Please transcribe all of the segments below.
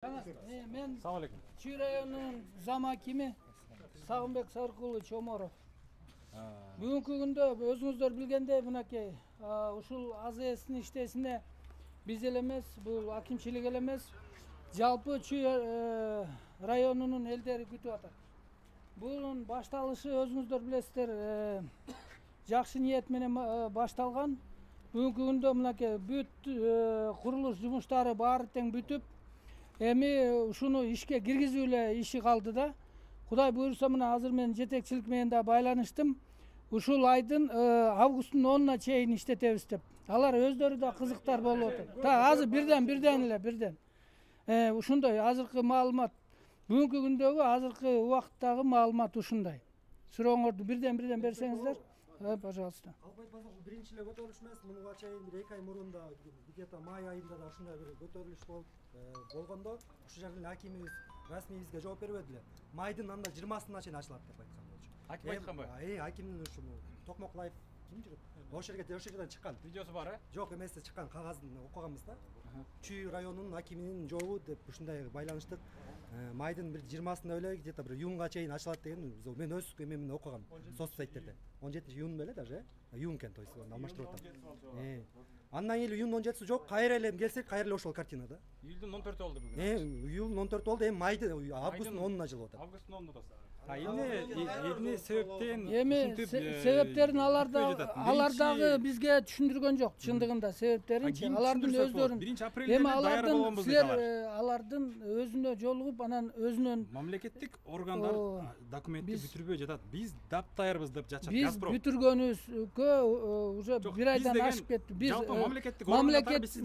Men Assalomu alaykum. Chүй rayonunun zam hakimi Sagınbek Sarıkulu Çomorov. Бүгүнкү күндө өзүңүздөр билгендей мынакей ушул АЗС'тин иштесине биз эле эмес, бул акимчилик эле эмес, жалпы Чүй районунун элдери күтүп атат. Бунун башталышы өзүңүздөр билесиздер, жакшы ниет менен башталган. Бүгүнкү күндө мынакей бүт курулуш жумуштары баары тең бүтүп, эми ушуну ишке киргизүү эле иши калды да. Кудай буйруса мына азыр мен жетекчилик менен да байланыштым. Ушул айдын августтун 10-на чейин иштетебиз деп. Алар өздөрү да кызыктар болуп атат. Азыр бирден. Ушундай азыркы маалымат, бүгүнкү күндөгү азыркы убакыттагы маалымат ушундай. Сурооңорду бирден берсеңиздер. Пожалуйста. Биринчи эле көтөрүлүш эмес, мунуга чейин бир 2 ай мурун да где-то май айында да ушундай бир көтөрүлүш болгондо ушул жердин акимибиз расмий бизге жооп бербеди эле. Майдын анда 20-сына чейин ачылат деп айткан болчу. Аким айтканбы? Акимдин ушу Токмоклаев ким жүрөт? Ошол жерден чыккан. Видеосу бар, Жок, эмес, чыккан кагазын окуганбыз да. Чүй районунун акиминин жообу деп ушундай байланыштык. Майдын бир 20-сында эле где-то бир июнга чейин ачылат деген мен өз эмемде окугам. Соцсеттерде. 17-июн беле даже. Июн экен, то есть алмаштырып атам. Андан кийин июн 17-си жок, кайра эле келсек, кайра эле ошол картина да. Июлдун 14 болду бүгүн. Июль 14 болду, эми майдын августтун 10-на жылып атат. Августтун 10-да. Эмне себептен себептерин алардагы бизге түшүндүргөн жок. Чындыгында себептеринчи алардын өздөрүн 1-апрелде даяры болгонбуз дейт алардын өзүнө жолугуп анан өзүнөн мамлекеттик органдар документти бүтүрбөй жатат. Биз даптайырбыз деп жатат Газпром. Биз бүтүргөнүбүзгө уже бир айдан ашып кетти. Биз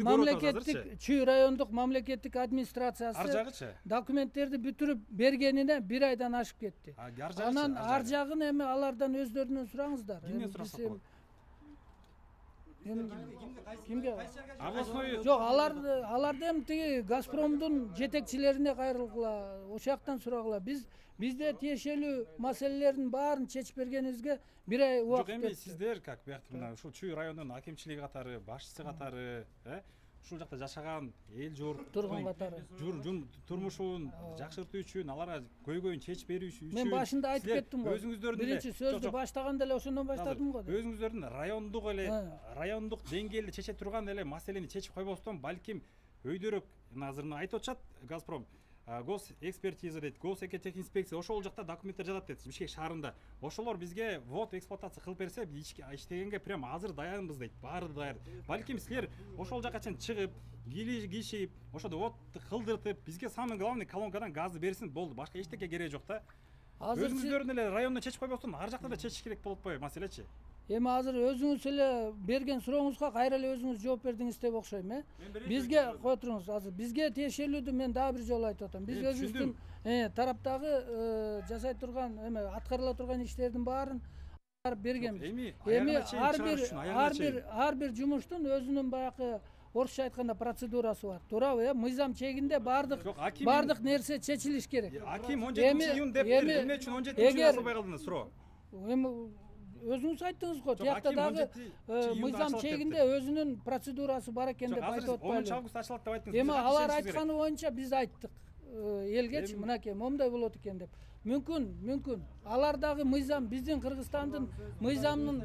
мамлекеттик Чүй райондук мамлекеттик администрациясы документтерди бүтүрүп бергенине бир айдан ашып кетти. Анан ар жагын эми алардан өздөрүнөн сураңыздар. Кимден сурасак болот? Кимге? Областной Жок, аларды эми тиги Газпромдун жетекчилерине кайрылгыла, ошол жактан сурагыла. Бизде тиешелүү маселелердин баарын чечип бергенибизге бир ай убакыт кетти. Жок, эми сиздер как мына ушул Чүй районунун акимчилиги катары, башчысы катары, ушул жакта жашаган эл журт турган катары турмушун жакшыртуу үчүн, аларга көйгөйүн чечип берүү үчүн мен башында айтып кеттим го. Өзүңүздөрдүн биринчи сөздү баштаганда эле ошондон баштадым го. Өзүңүздөрдүн райондук деңгээлде чече турган эле маселени чечип койбостон, балким өйдөрөөк азыр айтып атышат Газпром госэкспертиза дейт, госэкотехинспекция ошол жакта документтер жатат дейт Бишкек шаарында. Ошолор бизге вот эксплуатация кылып берсе, иштегенге прям азыр даярбыз дейт. Баары даяр. Балким силер ошол жака чейин чыгып, кишип, ошодо вот кылдыртып, бизге самый главный колонкадан газды берсин, болду. Башка эчтеке кереги жок да. Өзүңүздөрдүн эле райондо чечип койбостон, ар жакта да чечиш керек болуп атпайбы маселечи? Эми азыр өзүңүз эле берген сурооңузга кайра эле өзүңүз жооп бердиңиз деп окшойм, Бизге кое туруңуз, азыр бизге тиешелүүдү мен дагы бир жолу айтып атам. Биз өзүбүздүн тараптагы жасай турган, аткарыла турган иштердин баарын бергенбиз. Эми ар бир жумуштун өзүнүн баягы орусча айтканда процедурасы бар. Туурабы? Мыйзам чегинде бардык нерсе чечилиш керек. Аким 17-июн деп эмне үчүн 17-июн сурабай калдыңыз суроо? Эми өзүңүз айттыңыз го, тиякта дагы мыйзам чегинде өзүнүн процедурасы бар экен деп айтып атпайлы. 10 август ачылат деп айттыңыз. Эми алар айтканы боюнча биз айттык. Элгечи мынакей момундай болот экен деп. Мүмкүн. Алар дагы мыйзам биздин Кыргызстандын мыйзамынын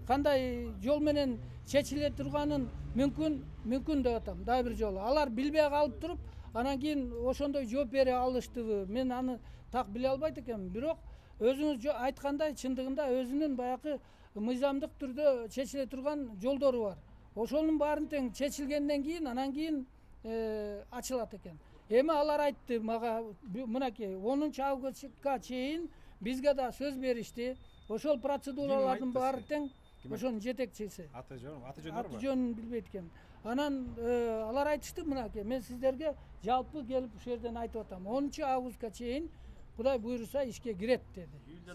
кандай жол менен чечиле турганын мүмкүн деп атам. Дагы бир жолу. Алар билбей калып туруп, анан кийин ошондой жооп бере алыштыбы? Мен аны так биле албайт экенмин. Бирок өзүңүз айткандай, чындыгында өзүнүн баягы мыйзамдык түрдө чечиле турган жолдору бар. Ошонун баарын тең чечилгенден кийин, анан кийин ачылат экен. Эми алар айтты мага мынакей 10-августка чейин бизге да сөз беришти. Ошол процедуралардын баары тең ошонун жетекчиси. Аты жөнүн билбейт экенмин. Анан алар айтышты мынакей, мен сиздерге жалпы келип ушул жерден айтып атам. 10-августка чейин Кудай буйруса ишке кирет деди.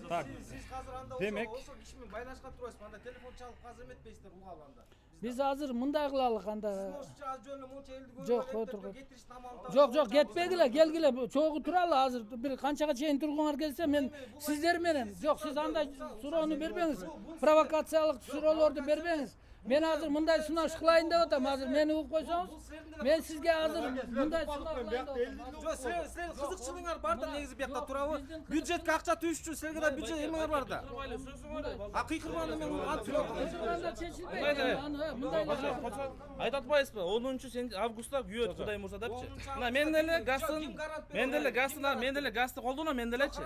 Так. Сиз азыр анда ошол киши менен байланышкан турасызбы? Анда телефон чалып азыр эметпейсиздер угалганда. Биз азыр мындай кылалык анда. Жөнүндө мынча элди Жок, Жок, кетпегиле, келгиле, чогуу туралы азыр бир канчага чейин тургуңар келсе мен сиздер менен. Жок, сиз андай суроону бербеңиз. Провокациялык суроолорду бербеңиз. мен азыр мындай сунаш кылайын деп атам. Азыр мени угуп койсоңуз, мен сизге азыр мындай сунаш кылайын деп атам. Жок, силердин кызыкчылыгыңар бар да негизи биякта турабы? Бюджетке акча тийиш үчүн силерге да бюджет эмеңер бар да. Кыйкырганда мен антып айтып атпайсызбы? 10 августта күйөт Кудай мурса депчи. Мына мен деле газды колдонам, мен делечи.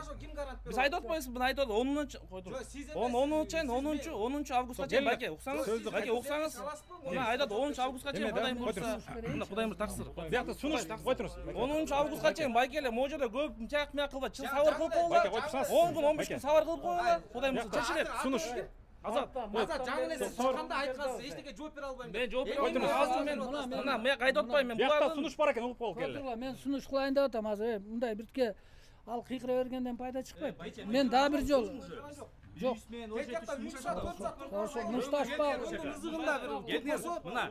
Биз айтып атпайсызбы? Мына айтып 10 августка чейин байке уксаңыз. Мына айтат 10 августка чейин Кудай мурса. Мына Кудай мурса таксыр. Биякта сунуш кой туруңуз. 10 августка чейин байке эле могу жерде көп чак мyak кылбай, чыл сабыр кылып койгула. 10 күн 15 күн сабыр кылып койгула. Кудай мурса чечилет. Сунуш. Азат жаңы эле сиз чыкканда айткансыз, эчтеке жооп бере албайм. Мен жооп бере албайм. Азыр мен мына мyak айтып атпайм мен. Биякта сунуш бар экен, угуп болуп келе. Отурла, мен сунуш кылайын деп атам азыр. Мындай биртке ал кыйкыра бергенден пайда чыкпайт. Мен дагы бир жол. Жок. Мушташпа. Мына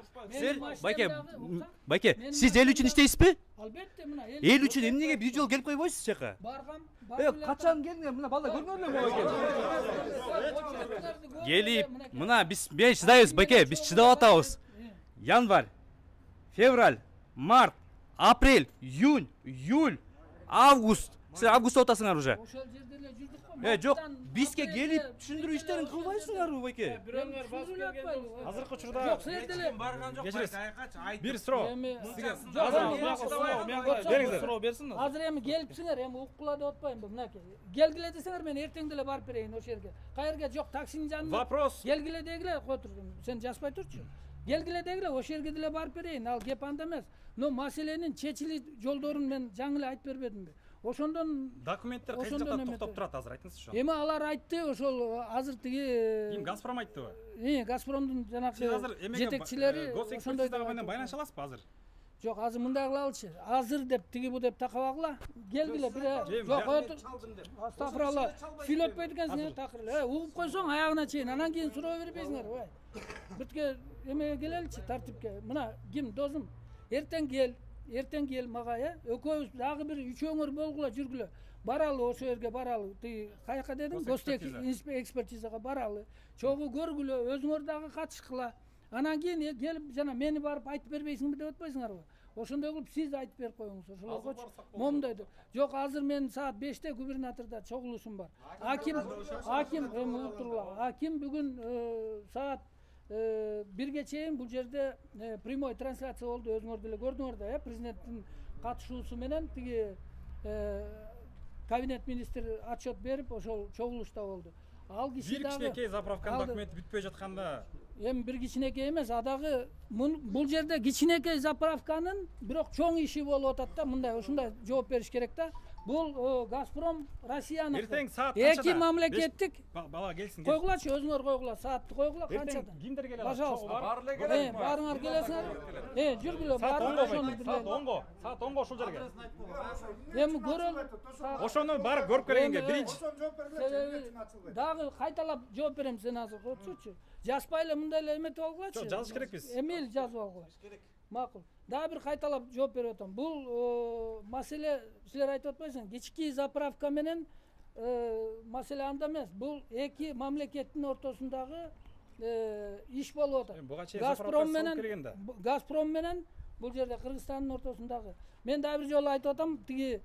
Байке, сиз эл үчүн иштейсизби? Албетте мына Эл үчүн эмнеге бир жол келип койбойсуз жака? баргам. Качан келдиңер? Мына балдар көргөнмүн келип, мына мен чыдайбыз, байке, биз чыдап атабыз. Январь, февраль, март, апрель, июнь, июль, август. Сиз августта отасыңар уже. Ошол жерде эле жүрдүк го. Жок, бизге келип түшүндүрүү иштерин кылбайсыңарбы, байке? Азыркы учурда Жок, силер деле Барган жок, Кечиресиз. айкач. бир суроо. суроо берсин. Азыр эми келипсиңер, эми уккула деп атпаймынбы, мынакей. Келгиле десеңер мен эртең деле барып берейин ошол жерге. Каерге жок, таксинин жанына. Вопрос. Келгиле дегиле, кой тур. Сен жазбай турчу. Келгиле дегиле, ошол жерге деле барып берейин. Ал кеп анда эмес. Но маселенин чечили жолдорун мен жаңы эле айтып бербедимби? Ошондон Документтер кайсы ошондон жакта эме токтоп турат азыр айтыңызчы. Эми алар айтты, ошол азыр тиги Ким Газпром айтты? Газпромдун Сиз жанагы азыр эмеге жетекчилери госэкспертиза менен байланыша аласызбы азыр? Жок, азыр мындай кылалычы. Азыр деп тиги бу деп такабагыла. Келгиле бир. Жок, астагфиралла. Сүйлөтпөйт экенсиң, такыр. Угуп койсоң аягына чейин, анан кийин суроо бербейсиңер, ой. Биртке эмеге келеличи, тартипке. Мына ким досум? Эртең кел мага, экөөбүз дагы бир үчөөңөр болгула жүргүлө. Баралы ошол жерге баралы. Тиги каяка дедиң? Госэкспертизага баралы. Чогуу көргүлө, өзүңөр дагы катышкыла. Анан кийин келип жана мени барып айтып бербейсиңби деп атпайсыңарбы? Ошондой кылып сиз айтып берип коюңуз. Ошолоргочу момундайды. Жок, азыр мен саат 5-те губернаторда чогулушум бар. Аким эми ултурла. Аким бүгүн саат 1-ге чейин бул жерде прямой трансляция болду, өзүңөр деле көрдүңөр да, президенттин катышуусу менен тиги кабинет министри отчет берип, ошол чогулушта болду. Ал киши дагы Бир кичинекей заправканын документи бүтпөй жатканда эми бир кичинекей эмес, адагы бул жерде кичинекей заправканын бирок чоң иши болуп атат да, мындай ушундай жооп бериш керек да. Бул Газпром Россияныкы. Эртең саат канчада? Эки мамлекеттик. Бала келсин. Койгулачы, өзүңөр койгула, саатты койгула, канчада? Кимдер келе алат? Пожалуйста. Барыңар келесиңер. Жүргүлө, Саат баары 10го ошону байке. Саат 10го. Саат 10го ошол жерге. Эми көрөлү. Ошону барып көрүп келгенге биринчи. Дагы кайталап жооп берем, сен азыр отурчу. Жазбай эле мындай эле эметип алгылачы. Жок, жазыш керекпиз. Эмил жазып алгыла. Макул. Дагы бир кайталап жооп берип атам. Бул маселе силер айтып атпайсыңар, кички заправка менен маселе анда эмес. Бул эки мамлекеттин ортосундагы иш болуп атат. Буга чейин заправка салып келген да. Газпром менен бул жерде Кыргызстандын ортосундагы. Мен дагы бир жолу айтып атам, тиги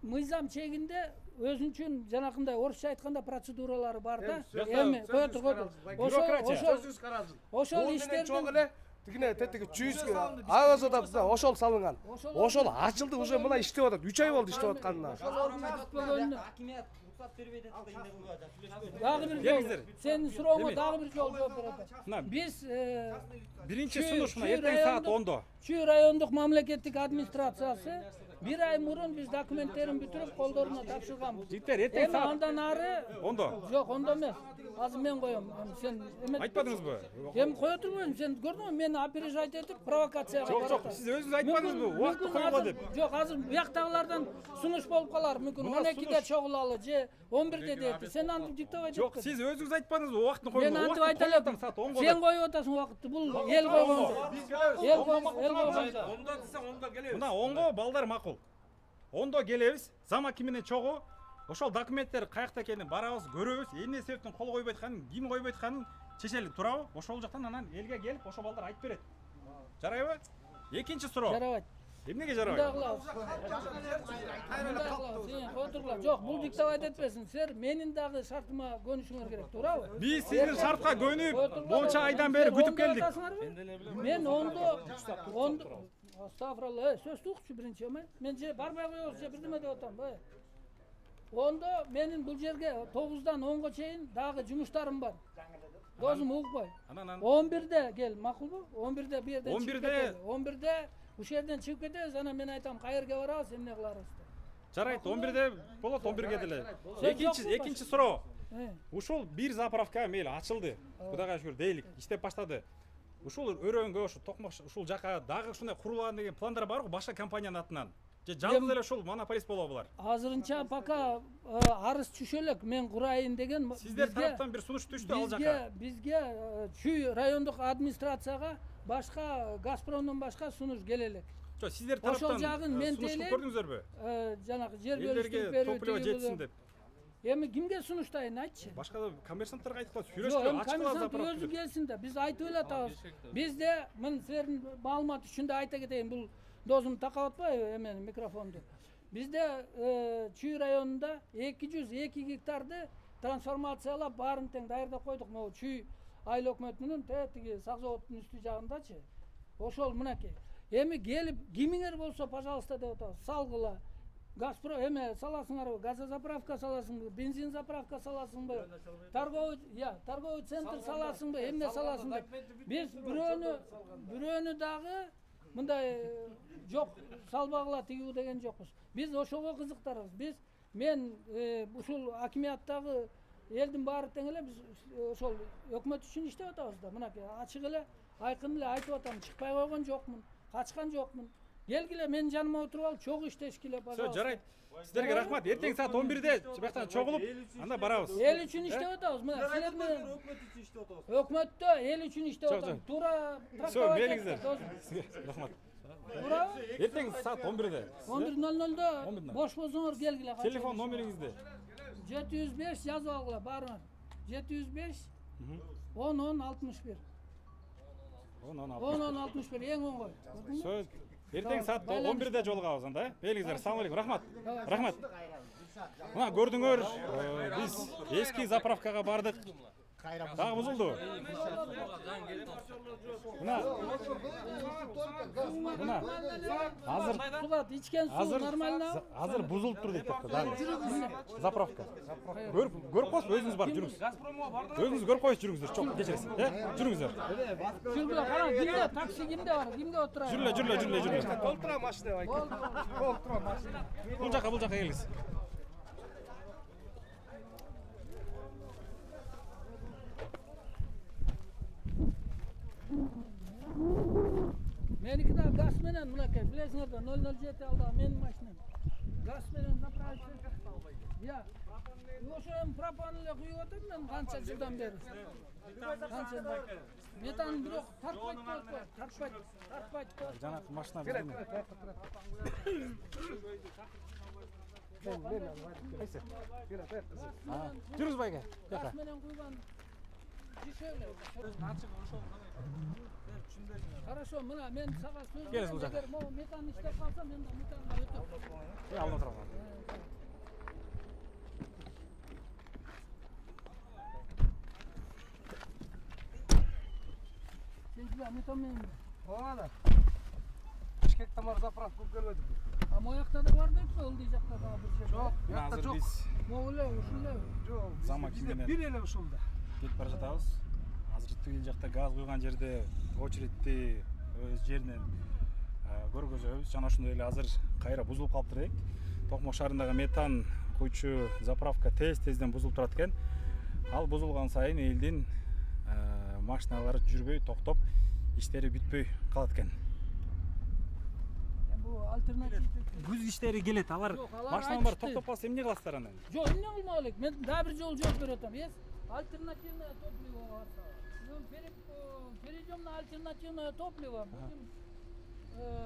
мыйзам чегинде өзүнчүн жанакындай орусча айтканда процедуралары бар да. Эми кое тур. Ошол иштердин тигине тетиги 100 аваз атабыз да, ошол салынган. Ошол ачылды, уже мына иштеп атат. 3 ай болду иштеп атканына. Акимият уруксат бербейт деп дегенде кылып дагы бир жол. Сенин сурооңо дагы бир жол жооп берет. Биз биринчи сунуш мына эртең саат 10до. Чүй райондук мамлекеттик администрациясы бир ай мурун биз документтерин бүтүрүп колдоруна тапшырганбыз. Жигиттер, эртең саат андан ары 10до. Жок, ондо эмес. Азыр мен коем. Сен эме айтпадыңызбы? Эми кое турбойм. Сен көрдүңбү, мени опережать этип провокацияга барат. Жок, сиз өзүңүз айтпадыңызбы? Убакытты коюңго деп. Жок, азыр бияктагылардан сунуш болуп калар. Мүмкүн 12-де чогулалы же 11-де дейт. Сен антип диктовать этип. Жок, сиз өзүңүз айтпадыңызбы? Убакытты коюңго. Мен антип айта элем. Сен коюп атасың убакытты. Бул эл койгон. Эл койгон. Ондо десең ондо келебиз. Мына 10го балдар макул. 10до келебиз. Зам акими менен чогуу. Ошол документтер каякта экенин барабыз, көрөбүз. Эмне себептен кол койбой атканын, ким койбой атканын чечели туурабы? Ошол жактан анан элге келип ошо балдар айтып берет. Жарайбы? Экинчи суроо. Жарабайт. Эмнеге жарабайт? Отургула. Жок, бул диктовать этпесин. Силер менин дагы шартыма көнүшүңөр керек, туурабы? Биз сиздин шартка көнүп, монча айдан бери күтүп келдик. Мен ондо Астагфиралла, сөз укчу биринчи эме. Мен же барбай коебуз, же бирдеме деп атам, бай. Ондо менин бул жерге 9-дан 10га чейин дагы жумуштарым бар. Досум угбай. 11-де кел, макулбу? 11-де бу жерден 11-де ушул жерден чыгып кетебиз, анан мен айтам, кайерге барабыз, эмне кыларбыз деп. Жарайт, 11-де болот, 11-ге деле. Экинчи суроо. Ушул бир заправка мейли ачылды. Кудайга шүгүр дейлик, иштеп баштады. Ушул өрөнгө, ушул токмок ушул жака дагы ушундай курулган деген пландар барбы башка компаниянын атынан? Же жалгыз эле ушул монополист болобу булар? Азырынча пока арыз түшө элек, мен курайын деген. Сиздер тараптан бир сунуш түштү ал жака. Бизге Чүй райондук администрацияга башка Газпромдон башка сунуш келе элек. Жок, сиздер тараптан ошол жагын мен сунуш көрдүңүзөрбү? Жанагы жер бөлүштүрүп берүү топливо жетсин деп. Эми кимге сунуштайын айтчы? Башка коммерсанттарга айтып коет, сүйлөшкө, ачкыла заправка. Өзү келсин да, биз айтып эле атабыз. Бизде мен силердин маалымат үчүн да айта кетейин, бул досум такап атпайбы эмени микрофонду. Бизде Чүй районунда 202 гектарды трансформациялап баарын тең даярдап койдук. Могу Чүй айыл өкмөтүнүн тиги сак заводдун үстү жагындачы. Ошол мынакей. Эми келип кимиңер болсо, пожалуйста деп атабыз. Салгыла. Газпром эме саласыңарбы? Газозаправка саласыңбы? Бензин заправка саласыңбы? Торговый центр саласыңбы? Эмне саласың деп. Биз бирөөнү дагы мындай жок салбагыла тигүү деген жокпуз. Биз ошого кызыктарбыз. Мен ушул акимияттагы элдин баары тең эле биз ошол өкмөт үчүн иштеп атабыз да. Мынакей ачык эле, айкын эле айтып атам. Чыкпай койгон жокмун, качкан жокмун. Келгиле менин жаныма отуруп алып, чогуу иштешкиле, пожалуйста. Жарайт. Сиздерге рахмат. Эртең саат 11-де жабактан чогулуп, анда барабыз. Эл үчүн иштеп атабыз. Мына силер менен өкмөт үчүн иштеп атабыз. Өкмөттө эл үчүн иштеп атабыз. Туура трактовать мелиңиздер. Рахмат. Туурабы? Эртең саат 11-де. 11:00 бош болсоңор келгиле. Телефон номериңизди? 705 жазып алгыла, баарыңар. 705 10 61. 10 61 эң оңой. Сөз. Эртең саат 11-де жолугабыз анда. Белиңиздер. Ассалам алейкум. Рахмат. Рахмат. Мына көрдүңөр, биз эски заправкага бардык. Дагы бузулду. Мына азыр бузулуп тур дейт дагы. Заправка. Көрүп коесузбу, өзүңүз барып жүрүңүз. Өзүңүз көрүп коесуз, жүрүңүздөр. Чоң кечиресиз, жүрүңүздөр. Жүргүлө, кара, кимде такси кимде бар? Кимге отурат? Жүрүлө. Толтура машина. Толтура машина. Бул жака келиңиз. Meniki de gaz menen mınakay, bilesiniz de 007 aldı menin maşinam. Gaz menen zapravka. Ya, ошо эми пропан эле куюп атам мен канча жылдан бери. Канча метан бирок тартпайт деп тартпайт. Жанагы машина берме. Жүрүз байга. Газ менен куйган жишеле. Хорошо, мына мен сага сөз берем. Эгер могу метан иштеп калса, мен да метанга өтөм. Алдын турам. Сен метан менен. Оода. Бишкекте бар заправка келбеди. А моякта да бар дейт, ылдый жакта да бир жер. Жок, жакта жок. Могу эле ушундай. Жок. Замок менен. Бир эле ушунда. Кетип бара жатабыз. Азыр тигил жакта газ куйган жерде очередти өз жеринен көргөзөбүз. Жана ошондой эле азыр кайра бузулуп калыптыр дейт. Токмок шаарындагы метан куйчу заправка тезден бузулуп турат экен. Ал бузулган сайын элдин машиналары жүрбөй, токтоп, иштери бүтпөй калат экен. Бу альтернатив. Күз иштери келет, алар машиналар бар токтоп калса эмне кыласыздар анан? Жок, эмне кылмак элек? Мен дагы бир жолу жооп берип атам. Альтернативное топливо бар. Перейдем на альтернативное топливо. Будем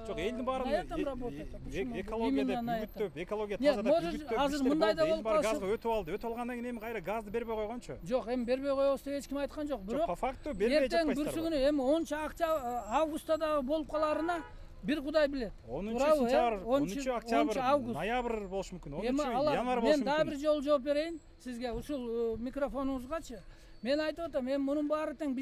Жок, элдин баарын на этом работать. Почему? экологияда Именно на этом. бүгүттөп, экология Нет, тазада может, бүгүттөп азыр иштер мындай да болду. Элдин баары болуп газга өтүп алды. Өтүп алгандан кийин эми кайра газды бербей койгончу. Жок, эми бербей коебуз деп эч ким айткан жок. Жок, Бирок по факту бербей эртең жатпайсыздар. бүрсүгүнү эми 10 акча августта да болуп калаарына бир Кудай билет. 10 Туурабы, сентябрь, 10 10 октябрь, август. ноябрь болушу мүмкүн. 10 Эми алар январь болушу мен дагы мүмкүн. бир жолу жооп берейин сизге ушул микрофонуңузгачы. Мен айтып атам, эми мунун баары тең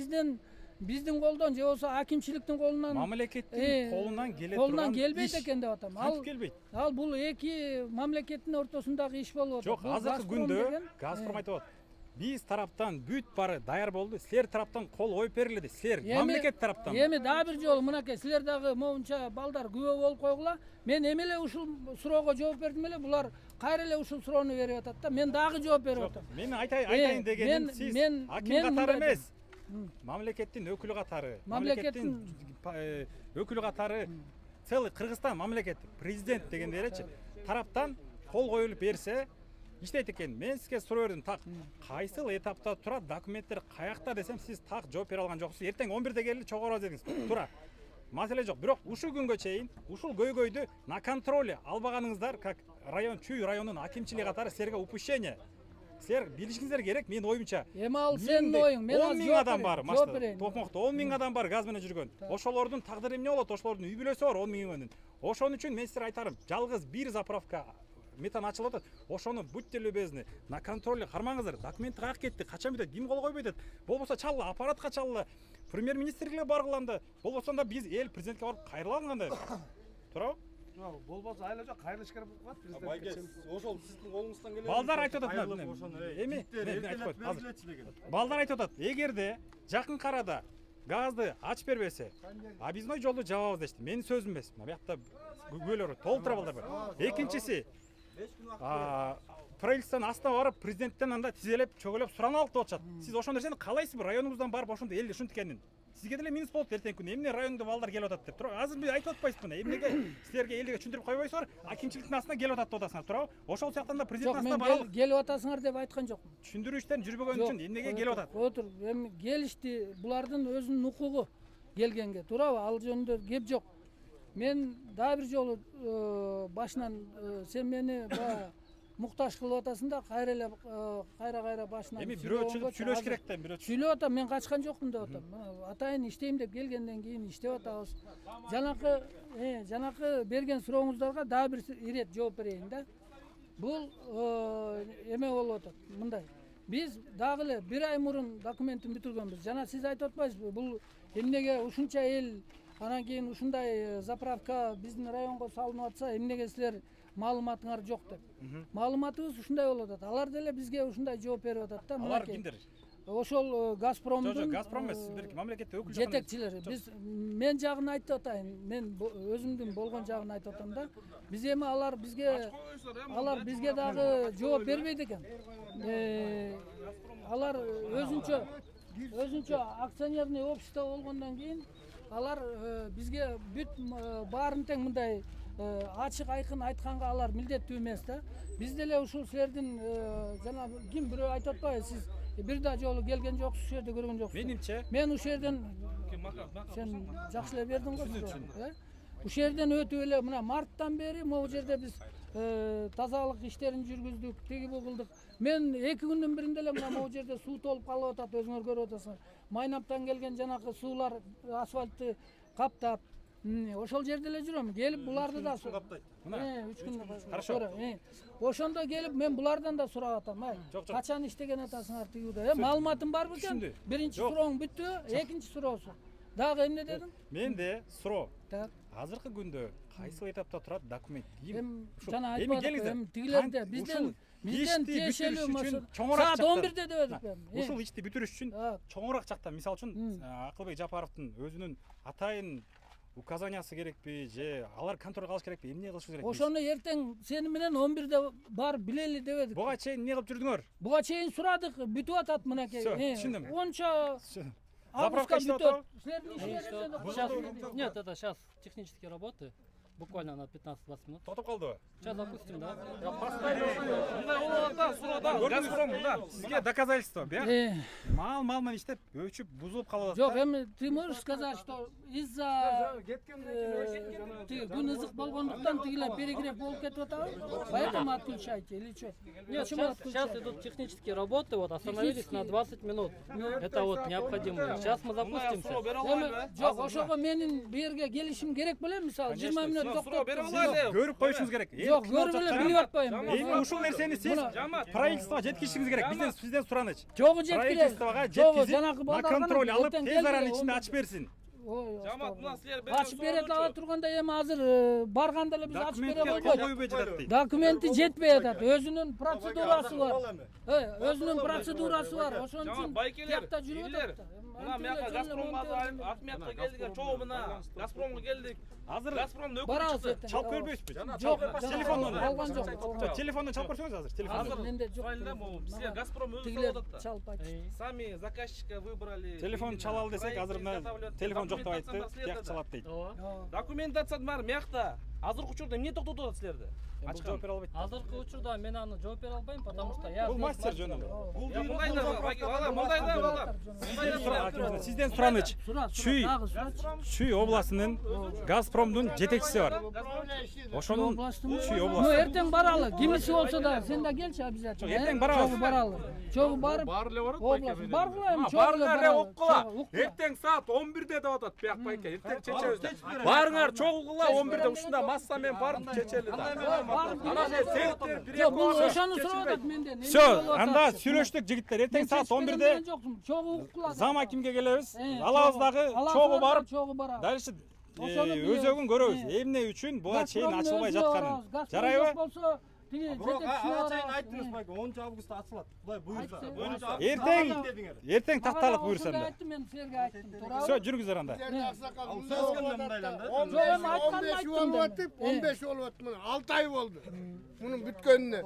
биздин колдон же болбосо акимчиликтин колунан Мамлекеттин колунан келе колунан турган келбейт экен деп атам. Кантип келбейт? Ал бул эки мамлекеттин ортосундагы иш болуп атат. Жок, азыркы күндө Газпром айтып атат. Биз тараптан бүт бары даяр болду. Силер тараптан кол коюп берилди. Силер мамлекет тараптан. Эми дагы бир жолу мынакей силер дагы моунча балдар күбө болуп койгула. Мен эми эле ушул суроого жооп бердим эле. Булар кайра эле ушул суроону берип атат да. Мен дагы жооп берип атам. Мен айтайын дегеним сиз аким катары эмес. Мамлекеттин өкүлү катары. Мамлекеттин өкүлү катары целый Кыргызстан мамлекети, президент дегенде элечи тараптан кол коюлуп берсе иштейт экен. Мен сизге суроо бердим, так кайсыл этапта турат, документтер каякта десем, сиз так жооп бере алган жоксуз. Эртең 11-де келип чогорабыз дедиңиз. Туура. Маселе жок. Бирок ушул күнгө чейин ушул көйгөйдү на контроле албаганыңыздар, как Чүй районунун акимчилиги катары силерге упущение. Силер билишиңиздер керек, менин оюмча. Эми ал сенин оюң, мен 10 миң адам бар, жооп берейин. Токмокто 10 миң адам бар газ менен жүргөн. Ошолордун тагдыры эмне болот? Ошолордун үй бүлөсү бар 10 миңнин. Ошон үчүн мен силерге айтарым, жалгыз бир заправка метан ачылып атат. Ошону будьте любезны, на контроле кармаңыздар. Документи каяка кетти, качан бүтөт, ким кол койбойт? Болбосо чалла, аппаратка чалла, премьер-министрге баргыланды. Болбосо да биз эл президентке барып кайрылгандай. Туурабы? Болбосо айла жок, кайрылыш керек болуп калат Байке, ошол сиздин колуңуздан келет. Балдар айтып атат. Эми айтып атат. Балдар айтып атат. Эгерде жакын карада газды ачып бербесе, объездной жолду жабабыз дешти. Менин сөзүм эмес. Буякта күбөлөр толтура балдар бар. Экинчиси, правительствонун астына барып, президенттен анда тизелеп, чөгөлөп суранып алып деп атышат. Сиз ошондо нерсени каалайсызбы? Районуңуздан барып ошондо элди ушинтип экенин. Сизге деле минус болот эртең күнү. Эмне райондо балдар келип атат деп туруп. Азыр биз айтып атпайсызбы? Эмнеге силерге элдиге түшүндүрүп койбойсуңар? Акимчиликтин астына келип атат деп атасыңар, туурабы? Ошол сыяктан да президенттин астына баралык. Келип атасыңар деп айткан жокмун. Түшүндүрүү иштери жүрбөгөн үчүн эмнеге келип атат? Отур, эми келишти, булардын өзүнүн укугу келгенге, туурабы? Ал жөнүндө кеп жок. Мен дагы бир жолу башынан сен мени муктаж кылып атасың да, кайра башынан. Эми бирөө чыгып сүйлөш керек да, бирөө. Сүйлөп атам, мен качкан жокмун деп атам. Атайын иштейм деп келгенден кийин иштеп атабыз. Жанакы берген сурооңуздарга дагы бир ирет жооп берейин да. Бул эме болуп атат, мындай. Биз дагы эле 1 ай мурун документин бүтүргөнбүз. Жана сиз айтып атпайсызбы? Бул эмнеге ушунча эл анан кийин ушундай заправка биздин районго салынып атса, эмнеге силер маалыматыңар жок деп. Маалыматыбыз ушундай болуп атат. Алар деле бизге ушундай жооп берип атат да. Алар кимдер? Ошол Газпромдун. Жок, Газпром эмес, сиздер мамлекеттик өкүл жетекчилери. Биз мен жагын айтып атайын. Мен өзүмдүн болгон жагын айтып атам да. Биз эми алар бизге дагы жооп бербейт экен. Алар өзүнчө акционерный общество болгондон кийин алар бизге бүт баарын тең мындай ачык айкын айтканга алар милдеттүү эмес да. Биз деле ушул силердин жана ким бирөө айтып атпайбы, сиз бир да жолу келген жоксуз, ушул жерде көргөн жоксуз. Менимче мен ушул жерден сен жакшы эле бердиң го. Ушул жерден өтүп эле мына марттан бери могу жерде биз тазалык иштерин жүргүздүк, теги бу кылдык. Мен 2 күндүн биринде эле мына могу жерде суу толуп калып атат, өзүңөр көрүп атасыңар. Майнаптан келген жанакы суулар асфальтты каптап, ошол жерде эле жүрөм. Келип буларды да каптайт. 3 күн. Хорошо. Ошондо келип мен булардан да сурап атам. Качан иштеген атасыңар тигиде? Маалыматым барбы экен? Биринчи сурооң бүттү, экинчи суроосу. Дагы эмне дедиң? Менде суроо. Азыркы күндө кайсы этапта турат документ? Жана айтпадык, тигилерде бизден тиешелүү маселе. Саат 11-де деп эдик. Ушул ишти бүтүрүш үчүн чоңураак жакта, мисалы үчүн Акылбек Жапаровдун өзүнүн атайын указаниясы керекпи же алар контроль кылыш керекпи, эмне кылыш керек? Ошону эртең сени менен 11-де барып билели деп эдик. Буга чейин эмне кылып жүрдүңөр? Буга чейин сурадык, бүтүп атат мынакей. Түшүндүм. Онча заправка иштеп атабы? Силердин ишиңерден Сейчас, нет, это сейчас технические работы. Буквально на 15-20 минут. Тотуп калдыбы? Сейчас запустим, да? Мындай болуп атат, суроода. Газпром мында. Сизге доказательство бияк мал менен иштеп өчүп бузулуп калып атат. Жок, эми ты можешь сказать, что из-за күн ызык болгондуктан тигилер перегрев болуп кетип атабы? Поэтому отключайте или что? Нет, сейчас идут технические работы, вот остановились на 20 минут. Это вот необходимо. Сейчас мы запустимся. Жок, ошого менин бу жерге келишим керек белем, мисалы 20 минут токтоп бере алайлы. Көрүп коюшуңуз керек. Жок, көрүп эле билип атпайм. Эми ушул нерсени сиз правительствого жеткизишиңиз керек. Сизден суранычы. Жогу жеткиребиз. Правительствого жеткизип, на контроль алып, тез араны ичинде ачып берсин. Жамаат мына силер Ачып берет ала турганда эми азыр барганда эле биз ачып бере Документке койбойт. коюп жатат дейт. Документи жетпей атат. Өзүнүн процедурасы бар. Өзүнүн процедурасы бар. Ошон үчүн тиякта жүрүп атат. Мына мияка Газпромго акметке келдик, чогуу мына Газпромго келдик. Азыр Газпромдун Барабыз өкүлчүсү. эртең. чалып көрбөйсүзбү? Жок, Телефондон. алган жок. Телефондон чалып көрсөңүз азыр. Телефондон. Менде жок. Сұрайында бұл силер Газпром өзі Тигилер салып атат. чалып айтты. Сами заказчика выбрали. Телефон чалалы десек, азыр мына телефон жок деп айтты. Тияк чалат дейт. Документацияны баары миякта. Азыркы учурда эмне токтотуп атат силерди? Ачык жооп бере албайт. Азыркы учурда мен аны жооп бере албайм, потому что я Бул мастер жөнүндө. Сизден суранычы. Чүй областынын Газпромдун жетекчиси бар. Ошонун Чүй Ну, областы. эртең баралы. Кимиси болсо да сен да келчи обязательно. Эртең барабыз. Чогуу баралы. Чогуу барып. Область. Баргыла эми чогуу Барыңар уккула. Эртең саат 11-де деп атат бияк байке. Эртең чечебиз. Барыңар чогуугула 11-де ушунда массамен барып чечели да. Ана септер Жок, бул ошону сурап атат менден. Всё, анда сүйлөштүк жигиттер. Эртең саат 11-де чогуу уккула. зам акимге келебиз. Алабыздагы чогуу барып, чогуу барабыз. дальше өзөгүн көрөбүз. Эмне үчүн буга чейин ачылбай жатканын. Жарайбы? Болсо, тиги жетекчи айтыңыз байке, 10 августта ачылат. Кудай буйрса. Эртең такталык буйрсам да. Айттым мен силерге айттым. Туурабы? Всё, жүргүздөр анда. Жок, эми айтканымды айттым. 15 болуп атты мына 6 ай болду. Мунун бүткөнүнө.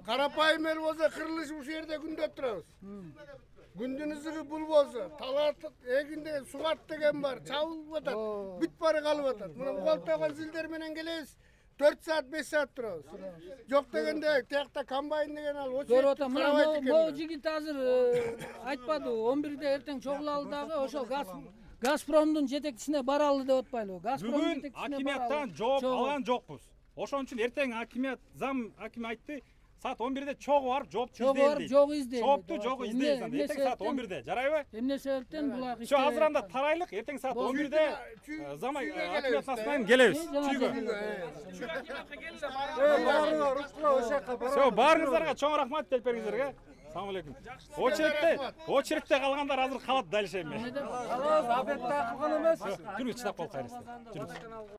Карапайым эл болсо кырылыш ушул жерде күндөп турабыз. Күндүн ызыгы бул болсо, талат эгинде сугат деген бар, чабылып атат. Бүт бары калып атат. Мына колтогон зилдер менен келебиз. 4 saat 5 saat турабыз. Жок дегенде тиякта комбайн деген ал очу. Көрүп атам, мына могу жигит азыр айтпады, 11-де эртең чогулалы дагы ошо Газпромдун жетекчисине баралы деп атпайлыбы? Газпром Бүгүн жетекчисине акимияттан жооп алган жокпуз. Ошон үчүн эртең акимият зам аким айтты, саат 11-де чогуу барып жооп издейли. Жогу издейли. Жоопту жогу издейли. Эртең саат 11-де, жарайбы? Эмне себептен булак Всё, азыр анда тарайлык, эртең саат 11-де зам акимият менен келебиз. Чүйгө. Всё, барыңыздарга чоң рахмат келип Assalamu alaikum. Очередте калгандар азыр калат дальше эми. Алабыз, обедте кылган эмес. Жүрүңүз, чыдап калып кайрысыздар. Жүрүңүз.